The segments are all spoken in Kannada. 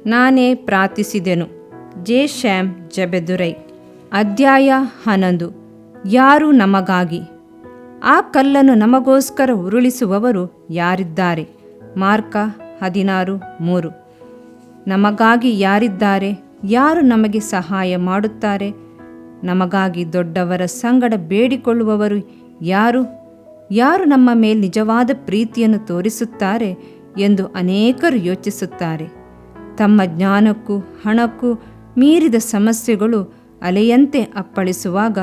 ನಾನೇ ಪ್ರಾರ್ಥಿಸಿದೆನು. ಜೆ. ಶ್ಯಾಮ್ ಜಬೆದುರೈ. ಅಧ್ಯಾಯ 11. ಯಾರು ನಮಗಾಗಿ? ಆ ಕಲ್ಲನ್ನು ನಮಗೋಸ್ಕರ ಉರುಳಿಸುವವರು ಯಾರಿದ್ದಾರೆ? ಮಾರ್ಕ 16:3. ನಮಗಾಗಿ ಯಾರಿದ್ದಾರೆ? ಯಾರು ನಮಗೆ ಸಹಾಯ ಮಾಡುತ್ತಾರೆ? ನಮಗಾಗಿ ದೊಡ್ಡವರ ಸಂಗಡ ಬೇಡಿಕೊಳ್ಳುವವರು ಯಾರು? ಯಾರು ನಮ್ಮ ಮೇಲೆ ನಿಜವಾದ ಪ್ರೀತಿಯನ್ನು ತೋರಿಸುತ್ತಾರೆ ಎಂದು ಅನೇಕರು ಯೋಚಿಸುತ್ತಾರೆ. ತಮ್ಮ ಜ್ಞಾನಕ್ಕೂ ಹಣಕ್ಕೂ ಮೀರಿದ ಸಮಸ್ಯೆಗಳು ಅಲೆಯಂತೆ ಅಪ್ಪಳಿಸುವಾಗ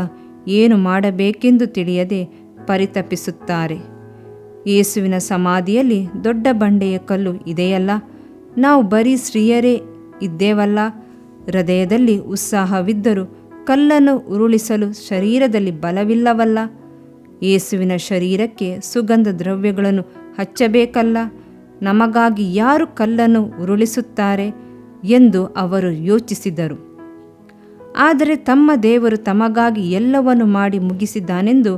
ಏನು ಮಾಡಬೇಕೆಂದು ತಿಳಿಯದೆ ಪರಿತಪಿಸುತ್ತಾರೆ. ಯೇಸುವಿನ ಸಮಾಧಿಯಲ್ಲಿ ದೊಡ್ಡ ಬಂಡೆಯ ಕಲ್ಲು ಇದೆಯಲ್ಲ, ನಾವು ಬರೀ ಸ್ತ್ರೀಯರೇ ಇದ್ದೇವಲ್ಲ. ಹೃದಯದಲ್ಲಿ ಉತ್ಸಾಹವಿದ್ದರೂ ಕಲ್ಲನ್ನು ಉರುಳಿಸಲು ಶರೀರದಲ್ಲಿ ಬಲವಿಲ್ಲವಲ್ಲ. ಯೇಸುವಿನ ಶರೀರಕ್ಕೆ ಸುಗಂಧ ದ್ರವ್ಯಗಳನ್ನು ಹಚ್ಚಬೇಕಲ್ಲ. ನಮಗಾಗಿ ಯಾರು ಕಲ್ಲನ್ನು ಉರುಳಿಸುತ್ತಾರೆ ಎಂದು ಅವರು ಯೋಚಿಸಿದರು. ಆದರೆ ತಮ್ಮ ದೇವರು ತಮಗಾಗಿ ಎಲ್ಲವನ್ನು ಮಾಡಿ ಮುಗಿಸಿದ್ದಾನೆಂದು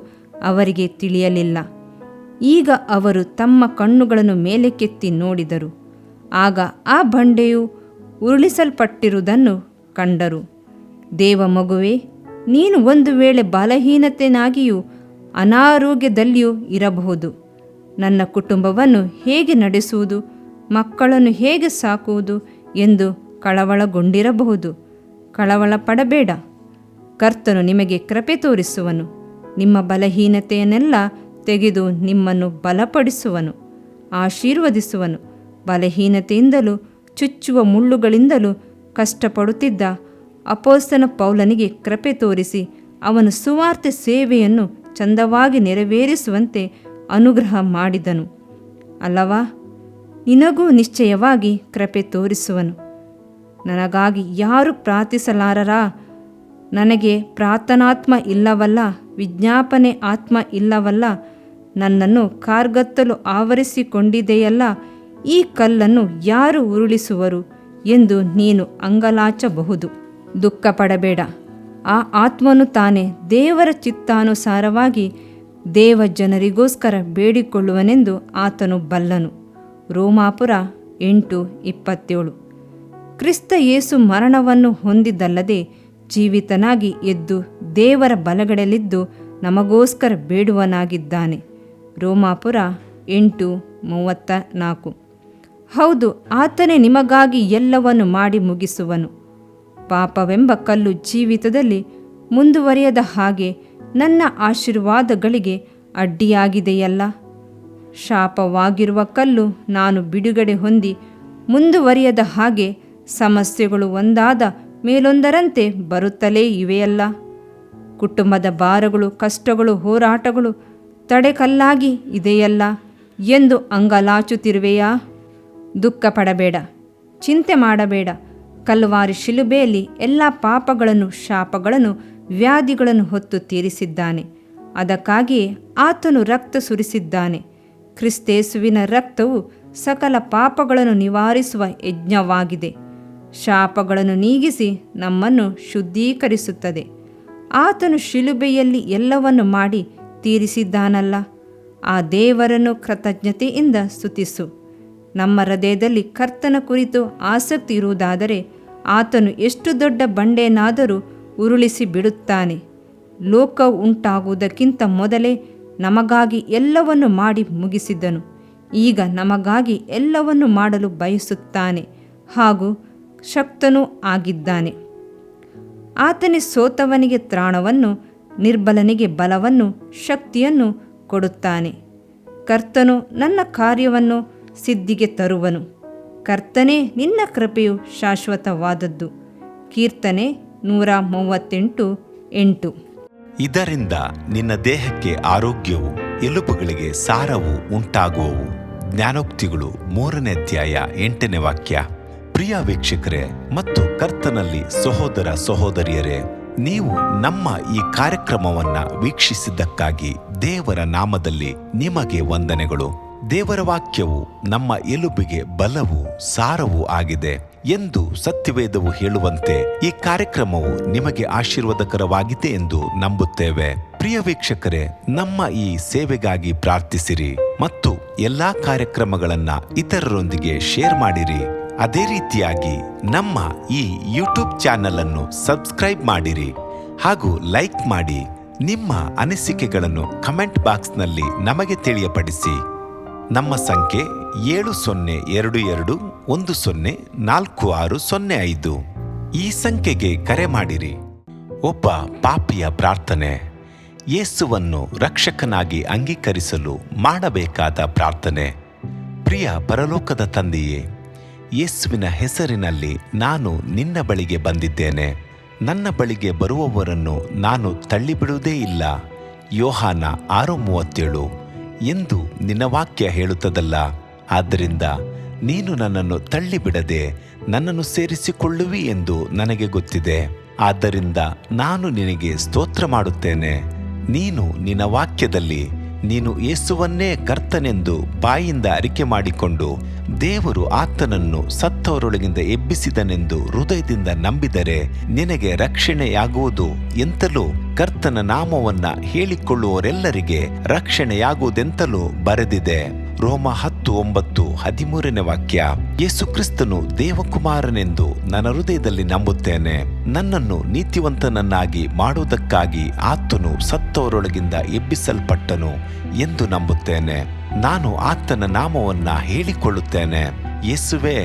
ಅವರಿಗೆ ತಿಳಿಯಲಿಲ್ಲ. ಈಗ ಅವರು ತಮ್ಮ ಕಣ್ಣುಗಳನ್ನು ಮೇಲಕ್ಕೆತ್ತಿ ನೋಡಿದರು. ಆಗ ಆ ಬಂಡೆಯು ಉರುಳಿಸಲ್ಪಟ್ಟಿರುವುದನ್ನು ಕಂಡರು. ದೇವ ಮಗುವೇ, ನೀನು ಒಂದು ವೇಳೆ ಬಲಹೀನತೆನಾಗಿಯೂ ಅನಾರೋಗ್ಯದಲ್ಲಿಯೂ ಇರಬಹುದು. ನನ್ನ ಕುಟುಂಬವನ್ನು ಹೇಗೆ ನಡೆಸುವುದು, ಮಕ್ಕಳನ್ನು ಹೇಗೆ ಸಾಕುವುದು ಎಂದು ಕಳವಳಗೊಂಡಿರಬಹುದು. ಕಳವಳ ಪಡಬೇಡ. ಕರ್ತನು ನಿಮಗೆ ಕೃಪೆ ತೋರಿಸುವನು. ನಿಮ್ಮ ಬಲಹೀನತೆಯನ್ನೆಲ್ಲ ತೆಗೆದು ನಿಮ್ಮನ್ನು ಬಲಪಡಿಸುವನು, ಆಶೀರ್ವದಿಸುವನು. ಬಲಹೀನತೆಯಿಂದಲೂ ಚುಚ್ಚುವ ಮುಳ್ಳುಗಳಿಂದಲೂ ಕಷ್ಟಪಡುತ್ತಿದ್ದ ಅಪೊಸ್ತಲ ಪೌಲನಿಗೆ ಕೃಪೆ ತೋರಿಸಿ ಅವನು ಸುವಾರ್ತೆ ಸೇವೆಯನ್ನು ಚಂದವಾಗಿ ನೆರವೇರಿಸುವಂತೆ ಅನುಗ್ರಹ ಮಾಡಿದನು ಅಲ್ಲವಾ? ನಿನಗೂ ನಿಶ್ಚಯವಾಗಿ ಕೃಪೆ ತೋರಿಸುವನು. ನನಗಾಗಿ ಯಾರು ಪ್ರಾರ್ಥಿಸಲಾರರಾ? ನನಗೆ ಪ್ರಾರ್ಥನಾತ್ಮ ಇಲ್ಲವಲ್ಲ, ವಿಜ್ಞಾಪನೆ ಆತ್ಮ ಇಲ್ಲವಲ್ಲ. ನನ್ನನ್ನು ಕಾರ್ಗತ್ತಲು ಆವರಿಸಿಕೊಂಡಿದೆಯಲ್ಲ. ಈ ಕಲ್ಲನ್ನು ಯಾರು ಉರುಳಿಸುವರು ಎಂದು ನೀನು ಅಂಗಲಾಚಬಹುದು. ದುಃಖಪಡಬೇಡ. ಆ ಆತ್ಮನು ತಾನೇ ದೇವರ ಚಿತ್ತಾನುಸಾರವಾಗಿ ದೇವ ಜನರಿಗೋಸ್ಕರ ಬೇಡಿಕೊಳ್ಳುವನೆಂದು ಆತನು ಬಲ್ಲನು. ರೋಮಾಪುರ 8:27. ಕ್ರಿಸ್ತ ಯೇಸು ಮರಣವನ್ನು ಹೊಂದಿದ್ದಲ್ಲದೆ ಜೀವಿತನಾಗಿ ಎದ್ದು ದೇವರ ಬಲಗಡೆಯಲ್ಲಿದ್ದು ನಮಗೋಸ್ಕರ ಬೇಡುವನಾಗಿದ್ದಾನೆ. ರೋಮಾಪುರ 8:34. ಹೌದು, ಆತನೇ ನಿಮಗಾಗಿ ಎಲ್ಲವನ್ನು ಮಾಡಿ ಮುಗಿಸುವನು. ಪಾಪವೆಂಬ ಕಲ್ಲು ಜೀವಿತದಲ್ಲಿ ಮುಂದುವರಿಯದ ಹಾಗೆ ನನ್ನ ಆಶೀರ್ವಾದಗಳಿಗೆ ಅಡ್ಡಿಯಾಗಿದೆಯಲ್ಲ. ಶಾಪವಾಗಿರುವ ಕಲ್ಲು ನಾನು ಬಿಡುಗಡೆ ಹೊಂದಿ ಮುಂದುವರಿಯದ ಹಾಗೆ ಸಮಸ್ಯೆಗಳು ಒಂದಾದ ಮೇಲೊಂದರಂತೆ ಬರುತ್ತಲೇ ಇವೆಯಲ್ಲ. ಕುಟುಂಬದ ಭಾರಗಳು, ಕಷ್ಟಗಳು, ಹೋರಾಟಗಳು ತಡೆಕಲ್ಲಾಗಿ ಇದೆಯಲ್ಲ ಎಂದು ಅಂಗಲಾಚುತ್ತಿರುವೆಯಾ? ದುಃಖಪಡಬೇಡ, ಚಿಂತೆ ಮಾಡಬೇಡ. ಕಲ್ವಾರಿ ಶಿಲುಬೆಯಲ್ಲಿ ಎಲ್ಲ ಪಾಪಗಳನ್ನು, ಶಾಪಗಳನ್ನು, ವ್ಯಾಧಿಗಳನ್ನು ಹೊತ್ತು ತೀರಿಸಿದ್ದಾನೆ. ಅದಕ್ಕಾಗಿಯೇ ಆತನು ರಕ್ತ ಸುರಿಸಿದ್ದಾನೆ. ಕ್ರಿಸ್ತೇಸುವಿನ ರಕ್ತವು ಸಕಲ ಪಾಪಗಳನ್ನು ನಿವಾರಿಸುವ ಯಜ್ಞವಾಗಿದೆ. ಶಾಪಗಳನ್ನು ನೀಗಿಸಿ ನಮ್ಮನ್ನು ಶುದ್ಧೀಕರಿಸುತ್ತದೆ. ಆತನು ಶಿಲುಬೆಯಲ್ಲಿ ಎಲ್ಲವನ್ನು ಮಾಡಿ ತೀರಿಸಿದ್ದಾನಲ್ಲ. ಆ ದೇವರನ್ನು ಕೃತಜ್ಞತೆಯಿಂದ ಸ್ತುತಿಸು. ನಮ್ಮ ಹೃದಯದಲ್ಲಿ ಕರ್ತನ ಕುರಿತು ಆಸಕ್ತಿ ಇರುವುದಾದರೆ ಆತನು ಎಷ್ಟು ದೊಡ್ಡ ಬಂಡೆಯನ್ನಾದರೂ ಉರುಳಿಸಿ ಬಿಡುತ್ತಾನೆ. ಲೋಕ ಉಂಟಾಗುವುದಕ್ಕಿಂತ ಮೊದಲೇ ನಮಗಾಗಿ ಎಲ್ಲವನ್ನು ಮಾಡಿ ಮುಗಿಸಿದ್ದನು. ಈಗ ನಮಗಾಗಿ ಎಲ್ಲವನ್ನು ಮಾಡಲು ಬಯಸುತ್ತಾನೆ ಹಾಗೂ ಶಕ್ತನೂ ಆಗಿದ್ದಾನೆ. ಆತನೇ ಸೋತವನಿಗೆ ತ್ರಾಣವನ್ನು, ನಿರ್ಬಲನಿಗೆ ಬಲವನ್ನು, ಶಕ್ತಿಯನ್ನು ಕೊಡುತ್ತಾನೆ. ಕರ್ತನು ನನ್ನ ಕಾರ್ಯವನ್ನು ಸಿದ್ಧಿಗೆ ತರುವನು. ಕರ್ತನೇ, ನಿನ್ನ ಕೃಪೆಯು ಶಾಶ್ವತವಾದದ್ದು. ಕೀರ್ತನೆ 138:8. ಇದರಿಂದ ನಿನ್ನ ದೇಹಕ್ಕೆ ಆರೋಗ್ಯವು, ಎಲುಬುಗಳಿಗೆ ಸಾರವು ಉಂಟಾಗುವವು. ಜ್ಞಾನೋಕ್ತಿಗಳು 3ನೇ ಅಧ್ಯಾಯ 8ನೇ ವಾಕ್ಯ. ಪ್ರಿಯ ವೀಕ್ಷಕರೇ ಮತ್ತು ಕರ್ತನಲ್ಲಿ ಸಹೋದರ ಸಹೋದರಿಯರೇ, ನೀವು ನಮ್ಮ ಈ ಕಾರ್ಯಕ್ರಮವನ್ನ ವೀಕ್ಷಿಸಿದ್ದಕ್ಕಾಗಿ ದೇವರ ನಾಮದಲ್ಲಿ ನಿಮಗೆ ವಂದನೆಗಳು. ದೇವರ ವಾಕ್ಯವು ನಮ್ಮ ಎಲುಬಿಗೆ ಬಲವೂ ಸಾರವೂ ಆಗಿದೆ ಎಂದು ಸತ್ಯವೇದವು ಹೇಳುವಂತೆ ಈ ಕಾರ್ಯಕ್ರಮವು ನಿಮಗೆ ಆಶೀರ್ವಾದಕರವಾಗಿದೆ ಎಂದು ನಂಬುತ್ತೇವೆ. ಪ್ರಿಯ ವೀಕ್ಷಕರೇ, ನಮ್ಮ ಈ ಸೇವೆಗಾಗಿ ಪ್ರಾರ್ಥಿಸಿರಿ ಮತ್ತು ಎಲ್ಲಾ ಕಾರ್ಯಕ್ರಮಗಳನ್ನ ಇತರರೊಂದಿಗೆ ಶೇರ್ ಮಾಡಿರಿ. ಅದೇ ರೀತಿಯಾಗಿ ನಮ್ಮ ಈ ಯೂಟ್ಯೂಬ್ ಚಾನಲ್ ಅನ್ನು ಸಬ್ಸ್ಕ್ರೈಬ್ ಮಾಡಿರಿ ಹಾಗೂ ಲೈಕ್ ಮಾಡಿ. ನಿಮ್ಮ ಅನಿಸಿಕೆಗಳನ್ನು ಕಮೆಂಟ್ ಬಾಕ್ಸ್ನಲ್ಲಿ ನಮಗೆ ತಿಳಿಯಪಡಿಸಿ. ನಮ್ಮ ಸಂಖ್ಯೆ 7022104605. ಈ ಸಂಖ್ಯೆಗೆ ಕರೆ ಮಾಡಿರಿ. ಒಬ್ಬ ಪಾಪಿಯ ಪ್ರಾರ್ಥನೆ. ಯೇಸುವನ್ನು ರಕ್ಷಕನಾಗಿ ಅಂಗೀಕರಿಸಲು ಮಾಡಬೇಕಾದ ಪ್ರಾರ್ಥನೆ. ಪ್ರಿಯ ಪರಲೋಕದ ತಂದೆಯೇ, ಯೇಸುವಿನ ಹೆಸರಿನಲ್ಲಿ ನಾನು ನಿನ್ನ ಬಳಿಗೆ ಬಂದಿದ್ದೇನೆ. ನನ್ನ ಬಳಿಗೆ ಬರುವವರನ್ನು ನಾನು ತಳ್ಳಿಬಿಡುವುದೇ ಇಲ್ಲ. ಯೋಹಾನ 6:37 ಎಂದು ನಿನ್ನ ವಾಕ್ಯ ಹೇಳುತ್ತದಲ್ಲ. ಆದ್ದರಿಂದ ನೀನು ನನ್ನನ್ನು ತಳ್ಳಿಬಿಡದೆ ನನ್ನನ್ನು ಸೇರಿಸಿಕೊಳ್ಳುವಿ ಎಂದು ನನಗೆ ಗೊತ್ತಿದೆ. ಆದ್ದರಿಂದ ನಾನು ನಿನಗೆ ಸ್ತೋತ್ರ ಮಾಡುತ್ತೇನೆ. ನೀನು ನಿನ್ನ ವಾಕ್ಯದಲ್ಲಿ ನೀನು ಯೇಸುವನ್ನೇ ಕರ್ತನೆಂದು ಬಾಯಿಂದ ಅರಿಕೆ ಮಾಡಿಕೊಂಡು ದೇವರು ಆತನನ್ನು ಸತ್ತವರೊಳಗಿಂದ ಎಬ್ಬಿಸಿದನೆಂದು ಹೃದಯದಿಂದ ನಂಬಿದರೆ ನಿನಗೆ ರಕ್ಷಣೆಯಾಗುವುದು ಎಂತಲೂ ಕರ್ತನ ನಾಮವನ್ನ ಹೇಳಿಕೊಳ್ಳುವವರೆಲ್ಲರಿಗೆ ರಕ್ಷಣೆಯಾಗುವುದೆಂತಲೂ ಬರೆದಿದೆ. ರೋಮ 10:9-13 ವಾಕ್ಯ. ಯೇಸು ಕ್ರಿಸ್ತನು ದೇವಕುಮಾರನೆಂದು ನನ್ನ ಹೃದಯದಲ್ಲಿ ನಂಬುತ್ತೇನೆ. ನನ್ನನ್ನು ನೀತಿವಂತನನ್ನಾಗಿ ಮಾಡುವುದಕ್ಕಾಗಿ ಆತನು ಸತ್ತವರೊಳಗಿಂದ ಎಬ್ಬಿಸಲ್ಪಟ್ಟನು ಎಂದು ನಂಬುತ್ತೇನೆ. ನಾನು ಆತನ ನಾಮವನ್ನ ಹೇಳಿಕೊಳ್ಳುತ್ತೇನೆ. ಯೇಸುವೇ,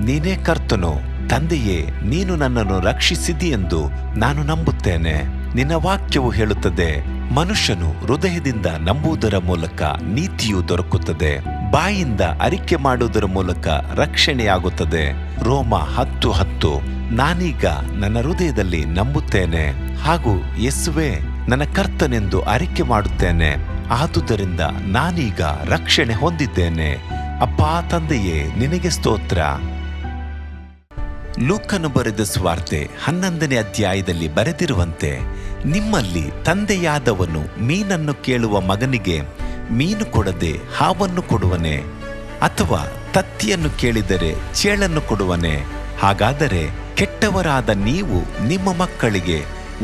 ನೀನೇ ಕರ್ತನು. ತಂದೆಯೇ, ನೀನು ನನ್ನನ್ನು ರಕ್ಷಿಸಿದಿ ಎಂದು ನಾನು ನಂಬುತ್ತೇನೆ. ನಿನ್ನ ವಾಕ್ಯವು ಹೇಳುತ್ತದೆ, ಮನುಷ್ಯನು ಹೃದಯದಿಂದ ನಂಬುವುದರ ಮೂಲಕ ನೀತಿಯು ದೊರಕುತ್ತದೆ, ಬಾಯಿಂದ ಅರಿಕೆ ಮಾಡುವುದರ ಮೂಲಕ ರಕ್ಷಣೆಯಾಗುತ್ತದೆ. ರೋಮ 10:10. ನಾನೀಗ ನನ್ನ ಹೃದಯದಲ್ಲಿ ನಂಬುತ್ತೇನೆ ಹಾಗೂ ಯೇಸುವೇ ನನ್ನ ಕರ್ತನೆಂದು ಅರಿಕೆ ಮಾಡುತ್ತೇನೆ. ಆದುದರಿಂದ ನಾನೀಗ ರಕ್ಷಣೆ ಹೊಂದಿದ್ದೇನೆ. ಅಪ್ಪಾ ತಂದೆಯೇ, ನಿನಗೆ ಸ್ತೋತ್ರ. ಲೂಕನು ಬರೆದ ಸುವಾರ್ತೆ 11ನೇ ಅಧ್ಯಾಯದಲ್ಲಿ ಬರೆದಿರುವಂತೆ, ನಿಮ್ಮಲ್ಲಿ ತಂದೆಯಾದವನು ಮೀನನ್ನು ಕೇಳುವ ಮಗನಿಗೆ ಮೀನು ಕೊಡದೆ ಹಾವನ್ನು ಕೊಡುವನೆ? ಅಥವಾ ತತ್ತಿಯನ್ನು ಕೇಳಿದರೆ ಚೇಳನ್ನು ಕೊಡುವನೆ? ಹಾಗಾದರೆ ಕೆಟ್ಟವರಾದ ನೀವು ನಿಮ್ಮ ಮಕ್ಕಳಿಗೆ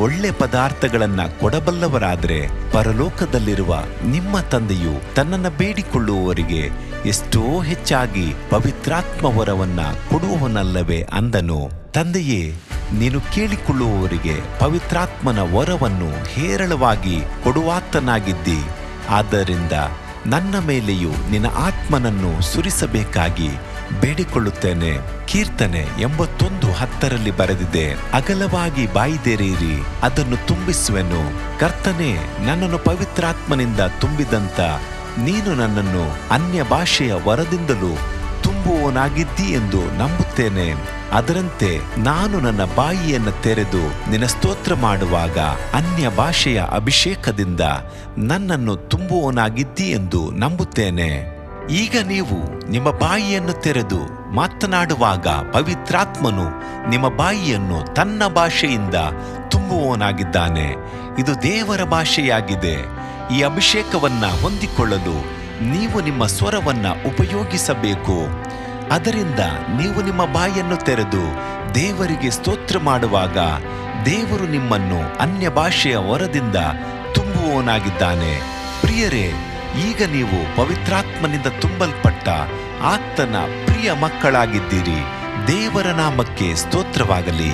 ಒಳ್ಳೆ ಪದಾರ್ಥಗಳನ್ನ ಕೊಡಬಲ್ಲವರಾದರೆ ಪರಲೋಕದಲ್ಲಿರುವ ನಿಮ್ಮ ತಂದೆಯು ತನ್ನನ್ನು ಬೇಡಿಕೊಳ್ಳುವವರಿಗೆ ಎಷ್ಟೋ ಹೆಚ್ಚಾಗಿ ಪವಿತ್ರಾತ್ಮ ವರವನ್ನ ಕೊಡುವವನಲ್ಲವೇ ಅಂದನು. ತಂದೆಯೇ, ನೀನು ಕೇಳಿಕೊಳ್ಳುವವರಿಗೆ ಪವಿತ್ರಾತ್ಮನ ವರವನ್ನು ಹೇರಳವಾಗಿ ಕೊಡುವಾತನಾಗಿದ್ದಿ. ಆದ್ದರಿಂದ ನನ್ನ ಮೇಲೆಯೂ ನಿನ್ನ ಆತ್ಮನನ್ನು ಸುರಿಸಬೇಕಾಗಿ ಬೇಡಿಕೊಳ್ಳುತ್ತೇನೆ. ಕೀರ್ತನೆ 81:10 ಬರೆದಿದೆ, ಅಗಲವಾಗಿ ಬಾಯಿದೆರೆಯಿರಿ, ಅದನ್ನು ತುಂಬಿಸುವೆನು. ಕರ್ತನೇ, ನನ್ನನ್ನು ಪವಿತ್ರಾತ್ಮನಿಂದ ತುಂಬಿದಂತ ನೀನು ನನ್ನನ್ನು ಅನ್ಯ ಭಾಷೆಯ ವರದಿಂದಲೂ ತುಂಬುವವನಾಗಿದ್ದಿ ಎಂದು ನಂಬುತ್ತೇನೆ. ಅದರಂತೆ ನಾನು ನನ್ನ ಬಾಯಿಯನ್ನು ತೆರೆದು ನಿನ್ನ ಸ್ತೋತ್ರ ಮಾಡುವಾಗ ಅನ್ಯ ಭಾಷೆಯ ಅಭಿಷೇಕದಿಂದ ನನ್ನನ್ನು ತುಂಬುವವನಾಗಿದ್ದಿ ಎಂದು ನಂಬುತ್ತೇನೆ. ಈಗ ನೀವು ನಿಮ್ಮ ಬಾಯಿಯನ್ನು ತೆರೆದು ಮಾತನಾಡುವಾಗ ಪವಿತ್ರಾತ್ಮನು ನಿಮ್ಮ ಬಾಯಿಯನ್ನು ತನ್ನ ಭಾಷೆಯಿಂದ ತುಂಬುವವನಾಗಿದ್ದಾನೆ. ಇದು ದೇವರ ಭಾಷೆಯಾಗಿದೆ. ಈ ಅಭಿಷೇಕವನ್ನ ಹೊಂದಿಕೊಳ್ಳಲು ನೀವು ನಿಮ್ಮ ಸ್ವರವನ್ನ ಉಪಯೋಗಿಸಬೇಕು. ಅದರಿಂದ ನೀವು ನಿಮ್ಮ ಬಾಯನ್ನು ತೆರೆದು ದೇವರಿಗೆ ಸ್ತೋತ್ರ ಮಾಡುವಾಗ ದೇವರು ನಿಮ್ಮನ್ನು ಅನ್ಯ ಭಾಷೆಯ ವರದಿಂದ ತುಂಬುವವನಾಗಿದ್ದಾನೆ. ಪ್ರಿಯರೇ, ಈಗ ನೀವು ಪವಿತ್ರಾತ್ಮನಿಂದ ತುಂಬಲ್ಪಟ್ಟ ಆತನ ಪ್ರಿಯ ಮಕ್ಕಳಾಗಿದ್ದೀರಿ. ದೇವರ ನಾಮಕ್ಕೆ ಸ್ತೋತ್ರವಾಗಲಿ.